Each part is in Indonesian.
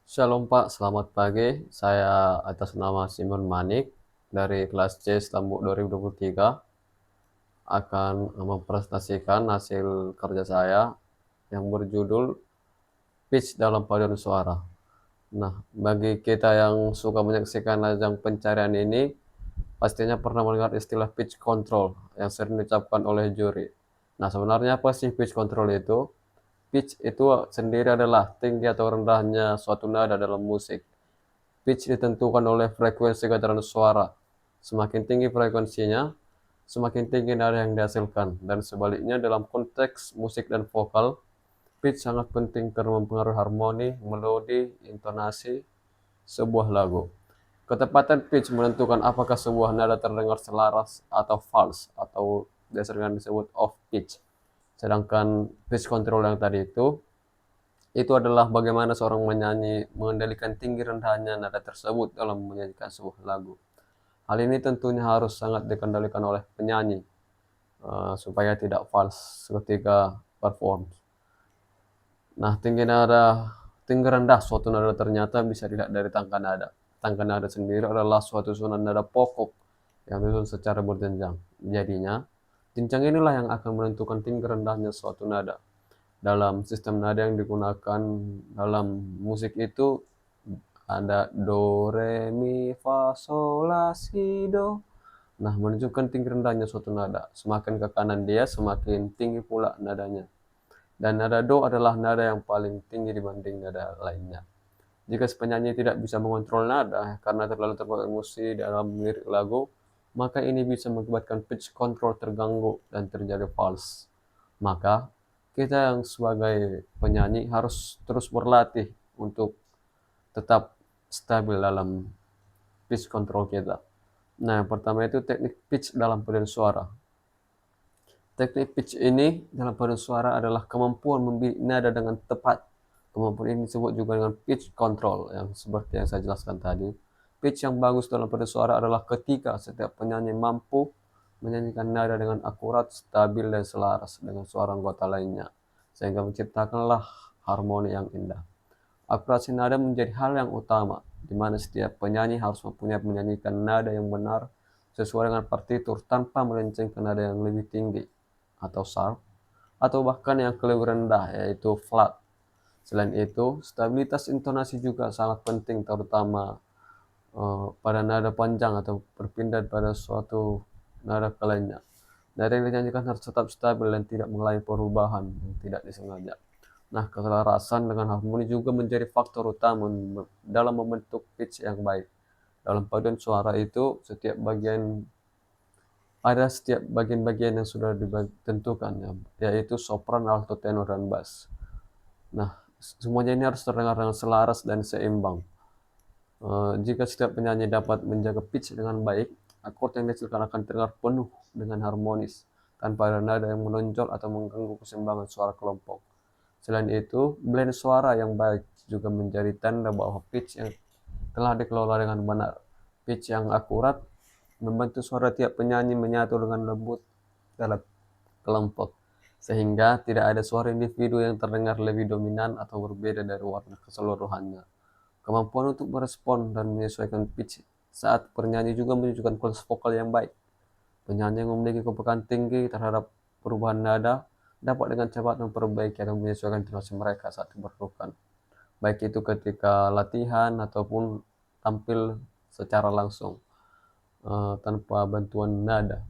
Shalom Pak, selamat pagi. Saya atas nama Simon Manik dari kelas C Stambuk 2023 akan mempresentasikan hasil kerja saya yang berjudul Pitch dalam Paduan Suara. Nah, bagi kita yang suka menyaksikan ajang pencarian ini, pastinya pernah mendengar istilah pitch control yang sering diucapkan oleh juri. Nah, sebenarnya apa sih pitch control itu? Pitch itu sendiri adalah tinggi atau rendahnya suatu nada dalam musik. Pitch ditentukan oleh frekuensi getaran suara. Semakin tinggi frekuensinya, semakin tinggi nada yang dihasilkan. Dan sebaliknya dalam konteks musik dan vokal, pitch sangat penting karena mempengaruhi harmoni, melodi, intonasi sebuah lagu. Ketepatan pitch menentukan apakah sebuah nada terdengar selaras atau false atau biasanya disebut off pitch. Sedangkan pitch control yang tadi itu adalah bagaimana seorang menyanyi mengendalikan tinggi rendahnya nada tersebut dalam menyanyikan sebuah lagu. Hal ini tentunya harus sangat dikendalikan oleh penyanyi supaya tidak false ketika perform. Nah, tinggi rendah suatu nada ternyata bisa dilihat dari tangga nada. Tangga nada sendiri adalah suatu susunan nada pokok yang disusun secara berjenjang. Jadinya, jenjang inilah yang akan menentukan tinggi rendahnya suatu nada. Dalam sistem nada yang digunakan dalam musik itu ada do, re, mi, fa, sol, la, si, do. Nah, menunjukkan tinggi rendahnya suatu nada. Semakin ke kanan dia, semakin tinggi pula nadanya. Dan nada do adalah nada yang paling tinggi dibanding nada lainnya. Jika si penyanyi tidak bisa mengontrol nada karena terlalu terbawa emosi dalam lirik lagu, maka ini bisa mengakibatkan pitch control terganggu dan terjadi false. Maka, kita yang sebagai penyanyi harus terus berlatih untuk tetap stabil dalam pitch control kita. Nah, yang pertama itu teknik pitch dalam paduan suara. Teknik pitch ini dalam paduan suara adalah kemampuan membidik nada dengan tepat. Kemampuan ini disebut juga dengan pitch control yang seperti yang saya jelaskan tadi. Pitch yang bagus dalam paduan suara adalah ketika setiap penyanyi mampu menyanyikan nada dengan akurat, stabil, dan selaras dengan suara anggota lainnya, sehingga menciptakanlah harmoni yang indah. Akurasi nada menjadi hal yang utama, di mana setiap penyanyi harus mempunyai menyanyikan nada yang benar sesuai dengan partitur tanpa melenceng ke nada yang lebih tinggi atau sharp, atau bahkan yang lebih rendah yaitu flat. Selain itu, stabilitas intonasi juga sangat penting terutama pada nada panjang atau berpindah pada suatu nada ke lainnya. Nada yang dinyanyikan harus tetap stabil dan tidak mengalami perubahan yang tidak disengaja. Nah, keselarasan dengan harmoni juga menjadi faktor utama dalam membentuk pitch yang baik. Dalam paduan suara itu, setiap bagian-bagian yang sudah ditentukan, yaitu sopran, alto, tenor, dan bass. Nah, semuanya ini harus terdengar dengan selaras dan seimbang. Jika setiap penyanyi dapat menjaga pitch dengan baik, akord yang dihasilkan akan terdengar penuh dengan harmonis, tanpa ada nada yang menonjol atau mengganggu keseimbangan suara kelompok. Selain itu, blend suara yang baik juga menjadi tanda bahwa pitch yang telah dikelola dengan benar. Pitch yang akurat membantu suara tiap penyanyi menyatu dengan lembut dalam kelompok, sehingga tidak ada suara individu yang terdengar lebih dominan atau berbeda dari warna keseluruhannya. Kemampuan untuk merespon dan menyesuaikan pitch saat bernyanyi juga menunjukkan kualitas vokal yang baik. Penyanyi yang memiliki kepekaan tinggi terhadap perubahan nada dapat dengan cepat memperbaiki atau menyesuaikan intonasi mereka saat diperlukan, baik itu ketika latihan ataupun tampil secara langsung tanpa bantuan nada.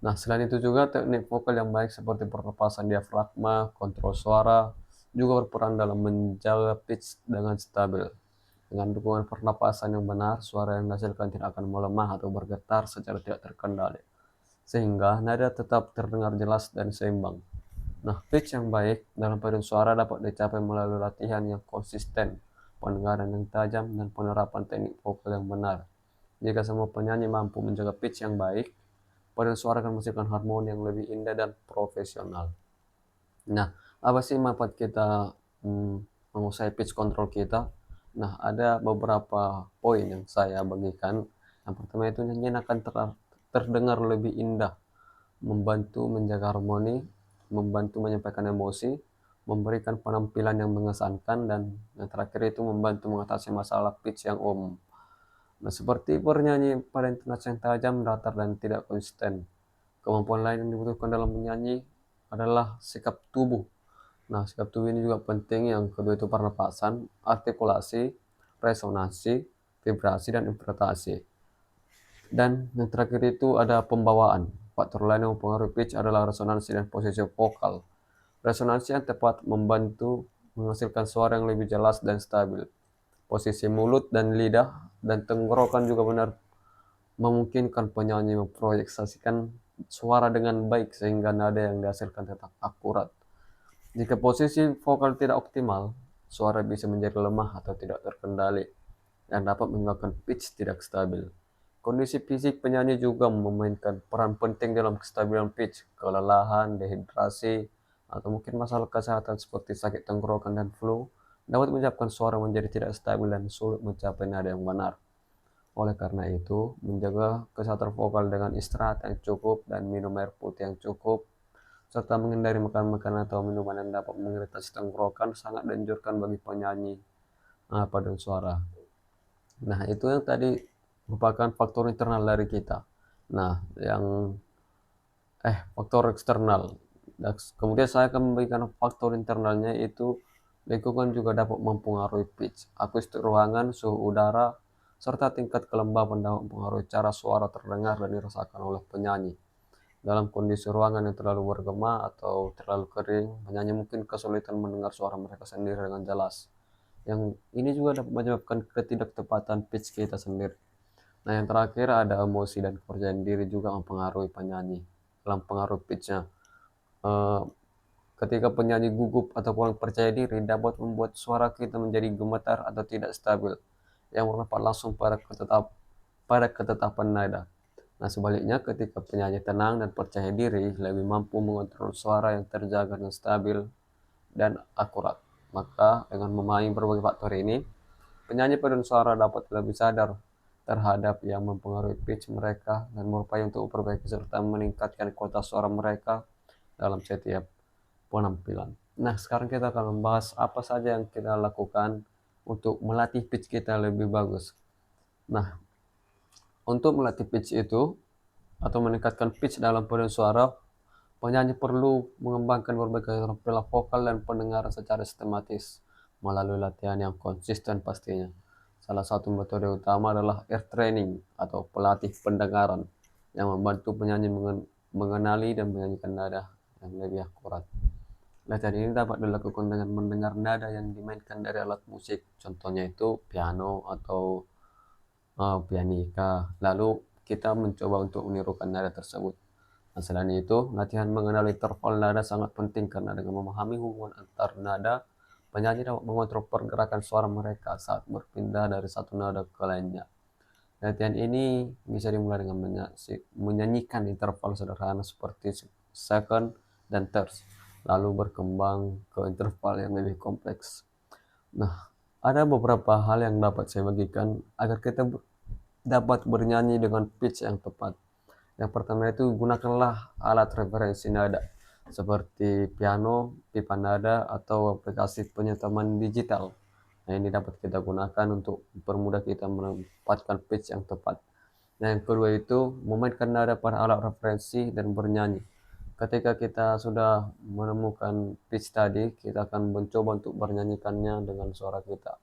Nah, selain itu juga teknik vokal yang baik seperti pernapasan diafragma, kontrol suara juga berperan dalam menjaga pitch dengan stabil. Dengan dukungan pernapasan yang benar, suara yang dihasilkan tidak akan melemah atau bergetar secara tidak terkendali, sehingga nada tetap terdengar jelas dan seimbang. Nah, pitch yang baik dalam paduan suara dapat dicapai melalui latihan yang konsisten, pendengaran yang tajam, dan penerapan teknik vokal yang benar. Jika semua penyanyi mampu menjaga pitch yang baik, paduan suara akan menghasilkan harmoni yang lebih indah dan profesional. Nah, apa sih manfaat kita menguasai pitch control kita? Nah, ada beberapa poin yang saya bagikan. Yang pertama itu nyanyian akan terdengar lebih indah, membantu menjaga harmoni, membantu menyampaikan emosi, memberikan penampilan yang mengesankan, dan yang terakhir itu membantu mengatasi masalah pitch yang umum. Nah, seperti bernyanyi pada intonasi yang tajam, datar, dan tidak konsisten. Kemampuan lain yang dibutuhkan dalam menyanyi adalah sikap tubuh. Nah, sikap tubuh ini juga penting. Yang kedua itu pernapasan, artikulasi, resonansi, vibrasi, dan interpretasi. Dan yang terakhir itu ada pembawaan. Faktor lain yang mempengaruhi pitch adalah resonansi dan posisi vokal. Resonansi yang tepat membantu menghasilkan suara yang lebih jelas dan stabil. Posisi mulut dan lidah dan tenggorokan juga benar memungkinkan penyanyi memproyeksikan suara dengan baik sehingga nada yang dihasilkan tetap akurat. Jika posisi vokal tidak optimal, suara bisa menjadi lemah atau tidak terkendali, yang dapat menyebabkan pitch tidak stabil. Kondisi fisik penyanyi juga memainkan peran penting dalam kestabilan pitch. Kelelahan, dehidrasi, atau mungkin masalah kesehatan seperti sakit tenggorokan dan flu dapat menyebabkan suara menjadi tidak stabil dan sulit mencapai nada yang benar. Oleh karena itu, menjaga kesehatan vokal dengan istirahat yang cukup dan minum air putih yang cukup, serta menghindari makan makanan atau minuman yang dapat mengiritasi tenggorokan sangat dianjurkan bagi penyanyi paduan suara. Nah, itu yang tadi merupakan faktor internal dari kita. Nah, yang faktor eksternal. Dan kemudian saya akan memberikan faktor internalnya, itu lingkungan juga dapat mempengaruhi pitch. Akustik ruangan, suhu udara, serta tingkat kelembaban dapat mempengaruhi cara suara terdengar dan dirasakan oleh penyanyi. Dalam kondisi ruangan yang terlalu bergema atau terlalu kering, penyanyi mungkin kesulitan mendengar suara mereka sendiri dengan jelas. Yang ini juga dapat menyebabkan ketidaktepatan pitch kita sendiri. Nah, yang terakhir ada emosi dan kepercayaan diri juga mempengaruhi penyanyi dalam pengaruh pitch-nya. Eh, Ketika penyanyi gugup atau kurang percaya diri, dapat membuat suara kita menjadi gemetar atau tidak stabil, yang berdampak langsung pada ketetapan nada. Nah, sebaliknya ketika penyanyi tenang dan percaya diri, lebih mampu mengontrol suara yang terjaga dan stabil dan akurat. Maka dengan memahami berbagai faktor ini, penyanyi paduan suara dapat lebih sadar terhadap yang mempengaruhi pitch mereka dan berupaya untuk memperbaiki serta meningkatkan kualitas suara mereka dalam setiap penampilan. Nah, sekarang kita akan membahas apa saja yang kita lakukan untuk melatih pitch kita lebih bagus. Nah, untuk melatih pitch itu atau meningkatkan pitch dalam paduan suara, penyanyi perlu mengembangkan berbagai keterampilan vokal dan pendengaran secara sistematis melalui latihan yang konsisten pastinya. Salah satu metode utama adalah ear training atau pelatih pendengaran yang membantu penyanyi mengenali dan menyanyikan nada yang lebih akurat. Latihan ini dapat dilakukan dengan mendengar nada yang dimainkan dari alat musik, contohnya itu piano atau pianika. Lalu kita mencoba untuk menirukan nada tersebut. Nah, selain itu, latihan mengenal interval nada sangat penting karena dengan memahami hubungan antar nada, penyanyi dapat mengontrol pergerakan suara mereka saat berpindah dari satu nada ke lainnya. Latihan ini bisa dimulai dengan menyanyikan interval sederhana seperti second dan thirds, lalu berkembang ke interval yang lebih kompleks. Nah, ada beberapa hal yang dapat saya bagikan agar kita dapat bernyanyi dengan pitch yang tepat. Yang pertama itu gunakanlah alat referensi nada seperti piano, pipa nada, atau aplikasi penyetaman digital. Nah, ini dapat kita gunakan untuk mempermudah kita menempatkan pitch yang tepat. Nah, yang kedua itu memainkan nada pada alat referensi dan bernyanyi. Ketika kita sudah menemukan pitch tadi, kita akan mencoba untuk bernyanyikannya dengan suara kita.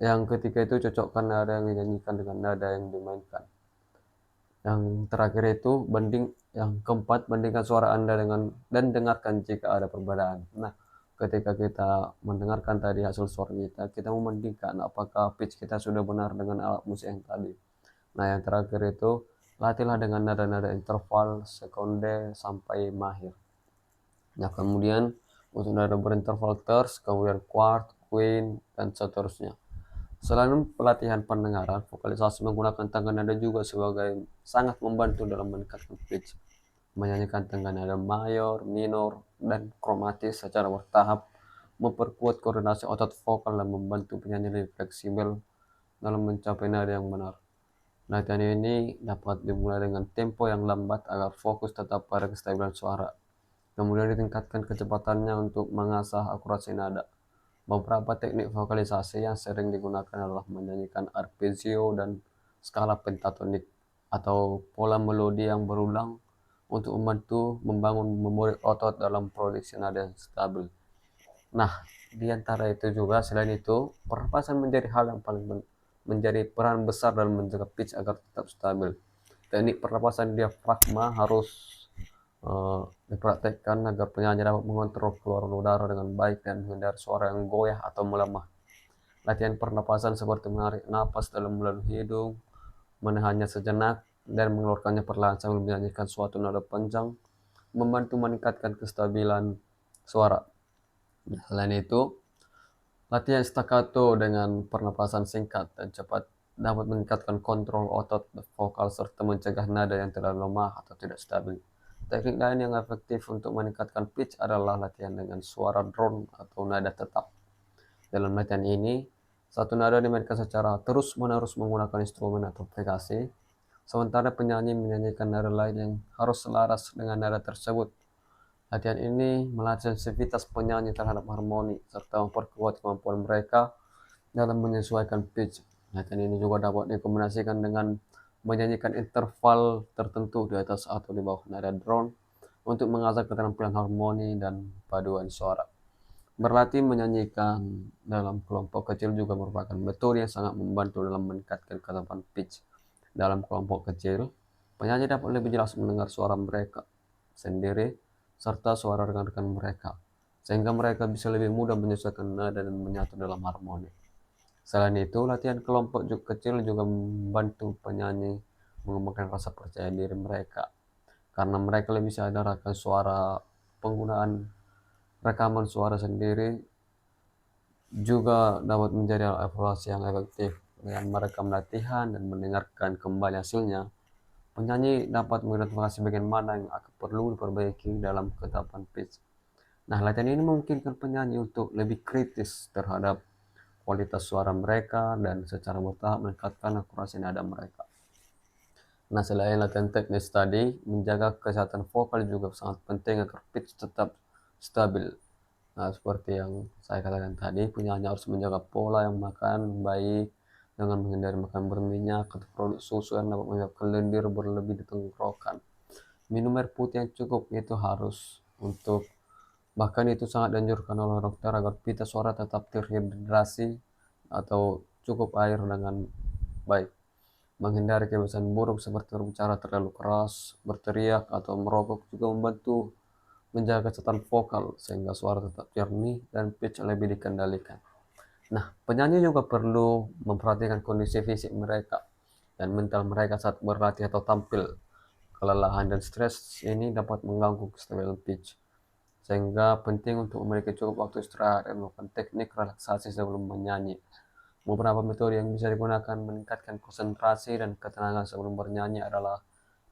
Yang ketiga itu cocokkan nada yang dinyanyikan dengan nada yang dimainkan. Yang terakhir itu yang keempat, bandingkan suara Anda dengan dan dengarkan jika ada perbedaan. Nah, ketika kita mendengarkan tadi hasil suara kita, kita membandingkan apakah pitch kita sudah benar dengan alat musik yang tadi. Nah, yang terakhir itu latihlah dengan nada-nada interval, sekonde sampai mahir. Nah, kemudian untuk nada berinterval terce, kemudian quart, quint, dan seterusnya. Selain pelatihan pendengaran, vokalisasi menggunakan tangga nada juga sangat membantu dalam meningkatkan pitch. Menyanyikan tangga nada mayor, minor, dan kromatis secara bertahap memperkuat koordinasi otot vokal dan membantu penyanyi lebih fleksibel dalam mencapai nada yang benar. Latihan ini dapat dimulai dengan tempo yang lambat agar fokus tetap pada kestabilan suara. Kemudian ditingkatkan kecepatannya untuk mengasah akurasi nada. Beberapa teknik vokalisasi yang sering digunakan adalah menyanyikan arpeggio dan skala pentatonik atau pola melodi yang berulang untuk membantu membangun memori otot dalam produksi nada yang stabil. Nah, di antara itu juga selain itu, pernapasan menjadi hal yang menjadi peran besar dalam menjaga pitch agar tetap stabil. Teknik pernapasan diafragma harus dipraktekkan agar penyanyi dapat mengontrol keluaran udara dengan baik dan menghindari suara yang goyah atau melemah. Latihan pernapasan seperti menarik napas dalam melalui hidung, menahannya sejenak, dan mengeluarkannya perlahan sambil menyanyikan suatu nada panjang, membantu meningkatkan kestabilan suara. Selain itu, latihan staccato dengan pernapasan singkat dan cepat dapat meningkatkan kontrol otot vokal serta mencegah nada yang terlalu lemah atau tidak stabil. Teknik lain yang efektif untuk meningkatkan pitch adalah latihan dengan suara drone atau nada tetap. Dalam latihan ini, satu nada dimainkan secara terus-menerus menggunakan instrumen atau aplikasi, sementara penyanyi menyanyikan nada lain yang harus selaras dengan nada tersebut. Latihan ini melatih sensitivitas penyanyi terhadap harmoni, serta memperkuat kemampuan mereka dalam menyesuaikan pitch. Latihan ini juga dapat dikombinasikan dengan menyanyikan interval tertentu di atas atau di bawah nada drone untuk mengasah keterampilan harmoni dan paduan suara. Berlatih menyanyikan dalam kelompok kecil juga merupakan metode yang sangat membantu dalam meningkatkan keterampilan pitch. Dalam kelompok kecil, penyanyi dapat lebih jelas mendengar suara mereka sendiri serta suara rekan-rekan mereka, sehingga mereka bisa lebih mudah menyesuaikan nada dan menyatu dalam harmoni. Selain itu, latihan kelompok kecil juga membantu penyanyi mengembangkan rasa percaya diri mereka, karena mereka lebih sadar akan suara. Penggunaan rekaman suara sendiri juga dapat menjadi evaluasi yang efektif. Dengan merekam latihan dan mendengarkan kembali hasilnya, penyanyi dapat mengidentifikasi bagian mana yang akan perlu diperbaiki dalam ketetapan pitch. Nah, latihan ini memungkinkan penyanyi untuk lebih kritis terhadap kualitas suara mereka dan secara bertahap meningkatkan akurasi nada mereka. Nah, selain latihan teknis tadi, menjaga kesehatan vokal juga sangat penting agar pitch tetap stabil. Nah, seperti yang saya katakan tadi, penyanyi harus menjaga pola yang makan baik dengan menghindari makan berminyak atau produk susu yang dapat menyebabkan lendir berlebih di tenggorokan. Minum air putih yang cukup itu harus untuk bahkan itu sangat dianjurkan oleh dokter agar pita suara tetap terhidrasi atau cukup air dengan baik. Menghindari kebiasaan buruk seperti berbicara terlalu keras, berteriak, atau merokok juga membantu menjaga kesehatan vokal sehingga suara tetap jernih dan pitch lebih dikendalikan. Nah, penyanyi juga perlu memperhatikan kondisi fisik mereka dan mental mereka saat berlatih atau tampil. Kelelahan dan stres ini dapat mengganggu kestabilan pitch, sehingga penting untuk memiliki cukup waktu istirahat dan melakukan teknik relaksasi sebelum menyanyi. Beberapa metode yang bisa digunakan meningkatkan konsentrasi dan ketenangan sebelum bernyanyi adalah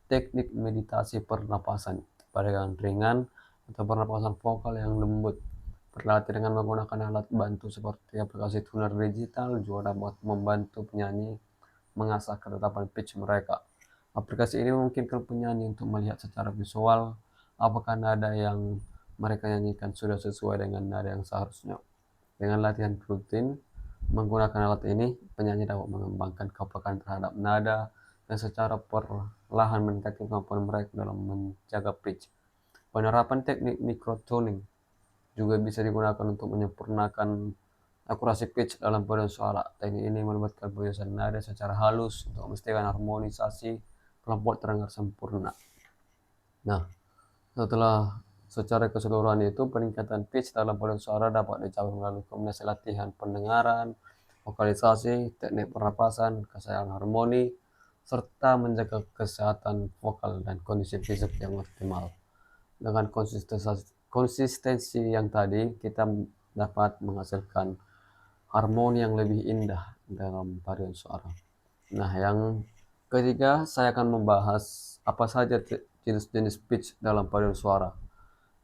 teknik meditasi pernapasan pada ringan atau pernapasan vokal yang lembut. Berlatih dengan menggunakan alat bantu seperti aplikasi tuner digital juga dapat membantu penyanyi mengasah ketetapan pitch mereka. Aplikasi ini memungkinkan penyanyi untuk melihat secara visual apakah nada yang mereka nyanyikan sudah sesuai dengan nada yang seharusnya. Dengan latihan rutin menggunakan alat ini, penyanyi dapat mengembangkan kepekaan terhadap nada dan secara perlahan meningkatkan kemampuan mereka dalam menjaga pitch. Penerapan teknik microtuning juga bisa digunakan untuk menyempurnakan akurasi pitch dalam paduan suara. Teknik ini melibatkan penyelesaian nada secara halus untuk memastikan harmonisasi kelompok terdengar sempurna. Nah, secara keseluruhan itu peningkatan pitch dalam paduan suara dapat dicapai melalui kombinasi latihan pendengaran, vokalisasi, teknik pernapasan, kesehatan harmoni, serta menjaga kesehatan vokal dan kondisi fisik yang optimal. Dengan konsistensi yang tadi, kita dapat menghasilkan harmoni yang lebih indah dalam paduan suara. Nah, yang ketiga, saya akan membahas apa saja jenis-jenis pitch dalam paduan suara.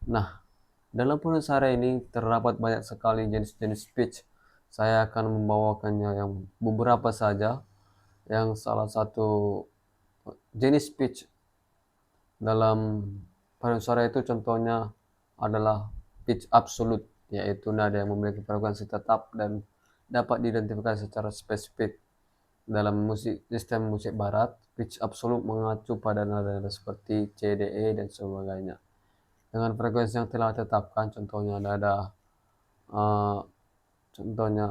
Nah, dalam paduan suara ini terdapat banyak sekali jenis-jenis pitch. Saya akan membawakannya yang beberapa saja. Yang salah satu jenis pitch dalam paduan suara itu contohnya adalah pitch absolute, yaitu nada yang memiliki frekuensi tetap dan dapat diidentifikasi secara spesifik. Dalam sistem musik barat, pitch absolute mengacu pada nada-nada seperti C, D, E, dan sebagainya. Dengan frekuensi yang telah ditetapkan, eh, contohnya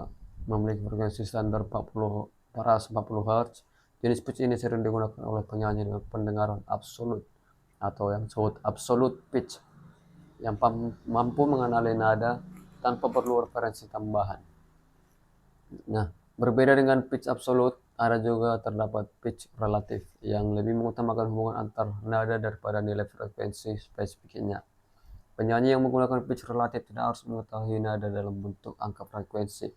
memiliki frekuensi standar 440 Hz. Jenis pitch ini sering digunakan oleh penyanyi dengan pendengaran absolut atau yang disebut absolute pitch, yang mampu mengenali nada tanpa perlu referensi tambahan. Nah, berbeda dengan pitch absolut, ada juga terdapat pitch relatif yang lebih mengutamakan hubungan antar nada daripada nilai frekuensi spesifiknya. Penyanyi yang menggunakan pitch relatif tidak harus mengetahui nada dalam bentuk angka frekuensi,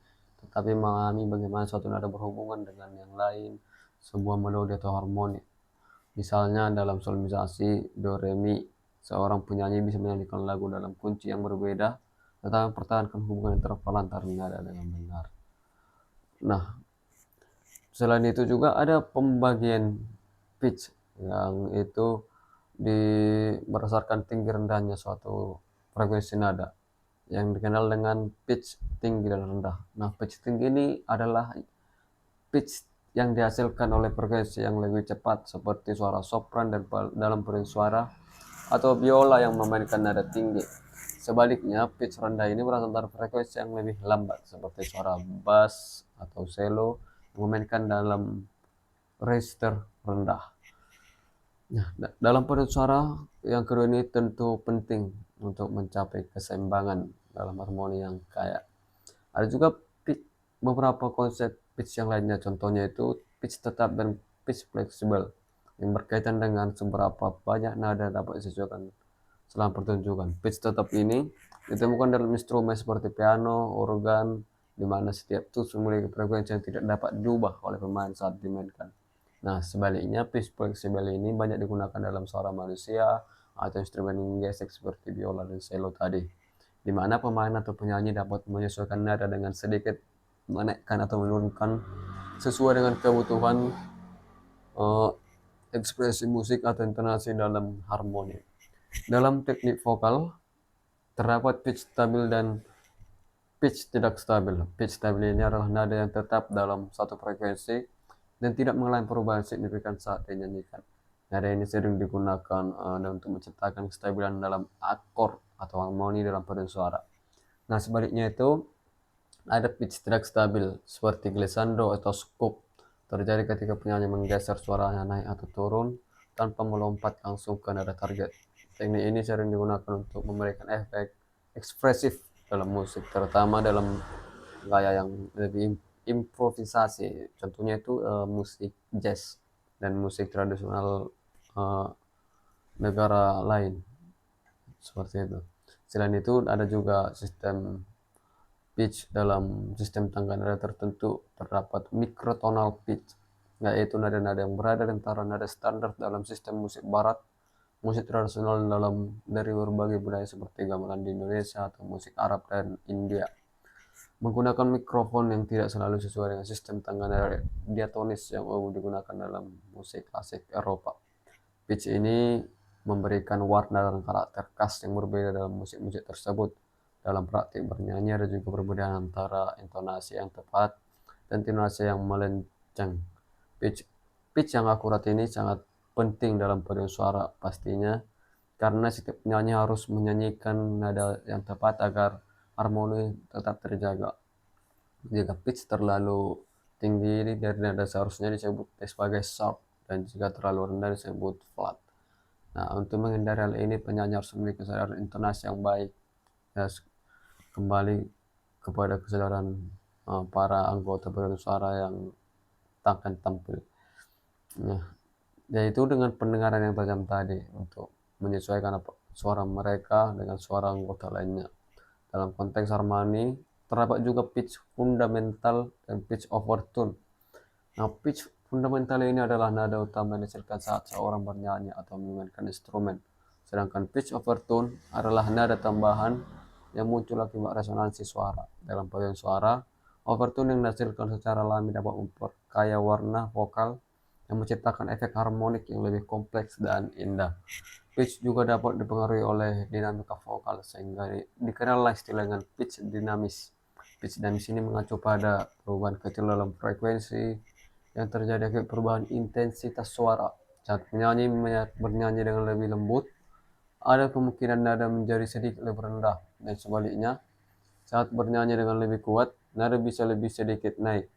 tetapi memahami bagaimana suatu nada berhubungan dengan yang lain, sebuah melodi atau harmoni. Misalnya dalam solmisasi do re mi, seorang penyanyi bisa menyanyikan lagu dalam kunci yang berbeda, tetapi mempertahankan hubungan interval antar nada dengan benar. Nah, selain itu juga ada pembagian pitch yang itu berdasarkan tinggi rendahnya suatu frekuensi nada yang dikenal dengan pitch tinggi dan rendah. Nah, pitch tinggi ini adalah pitch yang dihasilkan oleh frekuensi yang lebih cepat seperti suara sopran dan dalam paduan suara atau biola yang memainkan nada tinggi. Sebaliknya, pitch rendah ini berasal dari frekuensi yang lebih lambat seperti suara bass atau cello yang memainkan dalam register rendah. Nah, dalam paduan suara yang kedua ini tentu penting untuk mencapai keseimbangan dalam harmoni yang kaya. Ada juga beberapa konsep pitch yang lainnya, contohnya itu pitch tetap dan pitch fleksibel yang berkaitan dengan seberapa banyak nada dapat disesuaikan selama pertunjukan. Pitch tetap ini ditemukan dalam instrumen seperti piano, organ, di mana setiap tools memiliki frekuensi yang tidak dapat diubah oleh pemain saat dimainkan. Nah, sebaliknya pitch fleksibel ini banyak digunakan dalam suara manusia atau instrumen gesek seperti biola dan cello tadi, di mana pemain atau penyanyi dapat menyesuaikan nada dengan sedikit menaikkan atau menurunkan sesuai dengan kebutuhan ekspresi musik atau intonasi dalam harmoni. Dalam teknik vokal, terdapat pitch stabil dan pitch tidak stabil. Pitch stabil ini adalah nada yang tetap dalam satu frekuensi dan tidak mengalami perubahan signifikan saat dinyanyikan. Nada ini sering digunakan untuk menciptakan kestabilan dalam akord atau harmoni dalam paduan suara. Nah, sebaliknya itu ada pitch tidak stabil seperti glissando atau scoop, terjadi ketika penyanyi menggeser suaranya naik atau turun tanpa melompat langsung ke nada target. Teknik ini sering digunakan untuk memberikan efek ekspresif dalam musik, terutama dalam gaya yang lebih improvisasi. Contohnya itu musik jazz dan musik tradisional negara lain seperti itu. Selain itu ada juga sistem pitch. Dalam sistem tangga nada tertentu terdapat mikrotonal pitch, yaitu nada-nada yang berada di antara nada standar dalam sistem musik barat, musik tradisional dari berbagai budaya seperti gamelan di Indonesia atau musik Arab dan India. Menggunakan mikrofon yang tidak selalu sesuai dengan sistem tangga nada diatonis yang umum digunakan dalam musik klasik Eropa. Pitch ini memberikan warna dan karakter khas yang berbeda dalam musik-musik tersebut. Dalam praktik bernyanyi ada juga perbedaan antara intonasi yang tepat dan intonasi yang melenceng. Pitch yang akurat ini sangat penting dalam paduan suara pastinya, karena setiap penyanyi harus menyanyikan nada yang tepat agar harmoni tetap terjaga. Jika pitch terlalu tinggi dari nada seharusnya disebut sebagai sharp, dan jika terlalu rendah disebut flat. Nah, untuk menghindari hal ini, penyanyi harus memiliki kesadaran intonasi yang baik. Ya, kembali kepada kesadaran para anggota paduan suara yang akan tampil. Nah, yaitu dengan pendengaran yang tajam tadi untuk menyesuaikan suara mereka dengan suara anggota lainnya. Dalam konteks harmoni, terdapat juga pitch fundamental dan pitch overtone. Nah, pitch fundamental ini adalah nada utama yang dihasilkan saat seorang bernyanyi atau memainkan instrumen. Sedangkan pitch overtone adalah nada tambahan yang muncul akibat resonansi suara. Dalam paduan suara, overtone yang dihasilkan secara alami dapat memperkaya warna vokal yang menciptakan efek harmonik yang lebih kompleks dan indah. Pitch juga dapat dipengaruhi oleh dinamika vokal sehingga dikenallah istilah dengan pitch dinamis. Pitch dinamis ini mengacu pada perubahan kecil dalam frekuensi yang terjadi akibat perubahan intensitas suara. Saat penyanyi bernyanyi dengan lebih lembut, ada kemungkinan nada menjadi sedikit lebih rendah, dan sebaliknya, saat bernyanyi dengan lebih kuat, nada bisa lebih sedikit naik.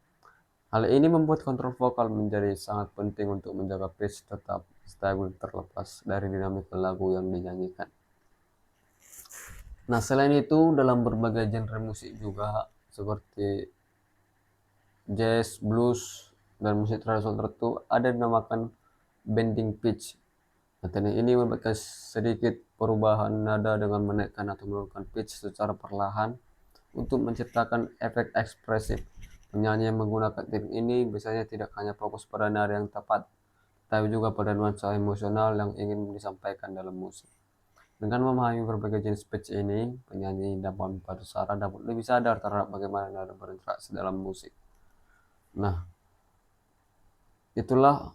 Hal ini membuat kontrol vokal menjadi sangat penting untuk menjaga pitch tetap stabil terlepas dari dinamika lagu yang dinyanyikan. Nah, selain itu dalam berbagai genre musik juga seperti jazz, blues, dan musik tradisional tertentu ada dinamakan bending pitch. Nah, teknik ini memberikan sedikit perubahan nada dengan menaikkan atau menurunkan pitch secara perlahan untuk menciptakan efek ekspresif. Penyanyi yang menggunakan teknik ini biasanya tidak hanya fokus pada nada yang tepat, tapi juga pada nuansa emosional yang ingin disampaikan dalam musik. Dengan memahami berbagai jenis pitch ini, penyanyi dapat membantu suara dapat lebih sadar terhadap bagaimana nada berinteraksi dalam musik. Nah, itulah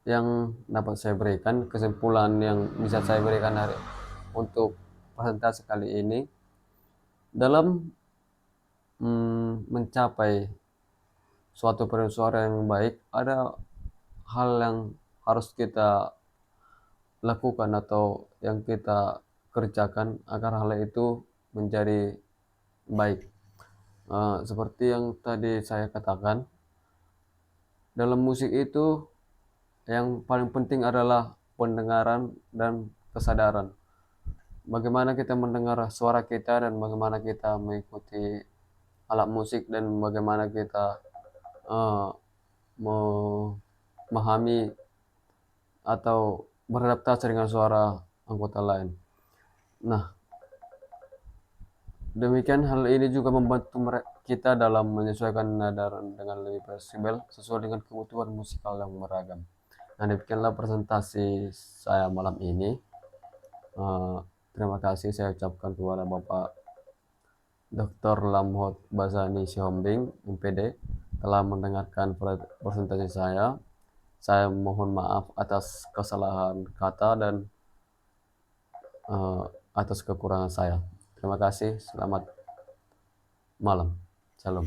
yang dapat saya berikan, kesimpulan yang bisa saya berikan untuk presentasi kali ini. Dalam mencapai suatu paduan suara yang baik, ada hal yang harus kita lakukan atau yang kita kerjakan agar hal itu menjadi baik. Seperti yang tadi saya katakan, dalam musik itu yang paling penting adalah pendengaran dan kesadaran. Bagaimana kita mendengar suara kita dan bagaimana kita mengikuti alat musik dan bagaimana kita uh, memahami atau beradaptasi dengan suara anggota lain. Nah, demikian hal ini juga membantu kita dalam menyesuaikan nada dengan lebih fleksibel sesuai dengan kebutuhan musikal yang beragam. Nah, demikianlah presentasi saya malam ini. Terima kasih saya ucapkan kepada Bapak Dr. Lamhot Bazani Sihombing, MPD, telah mendengarkan presentasi saya. Saya mohon maaf atas kesalahan kata dan atas kekurangan saya. Terima kasih, selamat malam. Salam.